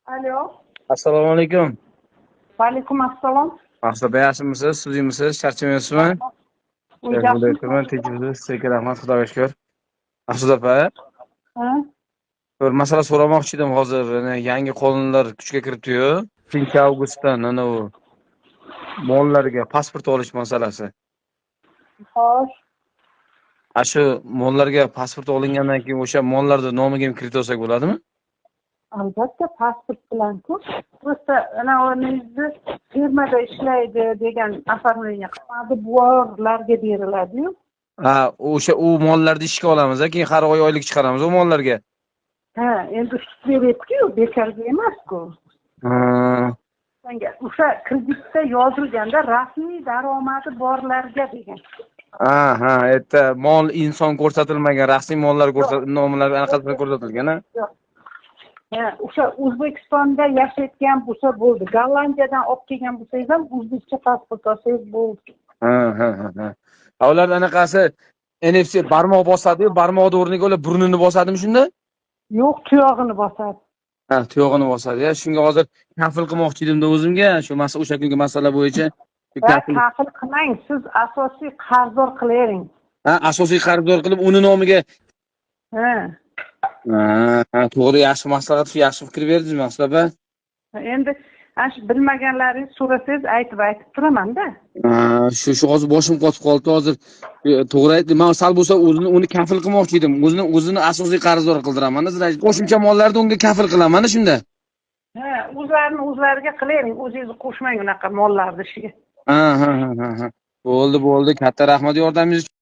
Alo. Assalomu alaykum. Vaalaykum assalom. Maqsad yaxshimisiz? Suzimisiz? Charchamayapsizmi? Yaxshimisiz? Tinchmisiz? Sizga rahmat, Xudoga shukr. Maqsud opa, Ha? bir masala so'ramoqchi edim hozir. Yangi qonunlar kuchga kiribdi-yu. 2 avgustdan u mollarga pasport olish masalasi. Xo'sh. Shu mollarga pasport olingandan keyin o'sha mollarni nomiga ham kiritib olsak bo'ladimi? Albatta pasport bilan-ku. Просто o'rningizni firmada ishlaydi degan оформление qiladi, bularga beriladi-yu. O'sha mollarni ishga olamiz, keyin har oy oylik chiqaramiz u mollarga. Ha, endi sut beryapti-yu, bekorga emas-ku. O'sha kreditda yozilganda rasmiy daromadi borlarga degan. Erta mol inson ko'rsatilmagan, rasmiy mollar nomlari anaqasida ko'rsatilgan. Yo'q. O'sha O'zbekistonda yashayotgan bo'lsa bo'ldi. Gollandiyadan olib kelgan bo'lsangiz ham o'zbekcha pasport olsangiz bo'ldi. Ular anaqasi NFC barmoq bosadi-yu, barmoqni o'rniga ular burnini bosadimi shunda? Yo'q, tuyog'ini bosadi. Tuyog'ini bosadi. Shunga hozir kafil qilmoqchi edimda o'zimga, o'sha kungi masala bo'yicha Kafil qilmang, siz asosiy qarzdor qilavering. Asosiy qarzdor qilib uni nomiga. To'g'ri, yaxshi maslahat, yaxshi fikr berdingiz, Maqsud opa. Endi shu bilmaganlaringizni so'rasangiz aytib turaman-da. Shu hozir boshim qotib qoldi. Hozir to'g'ri aytdim. Men sal bo'lsa uni kafil qilmoqchi edim. O'zini asosiy qarzdor qildiraman. Qo'shimcha mollarni unga kafil qilaman shunda. O'zlariga qilavering, o'zingizni qo'shmang unaqa mollarni ishiga. Bo'ldi. Katta rahmat yordamingiz uchun.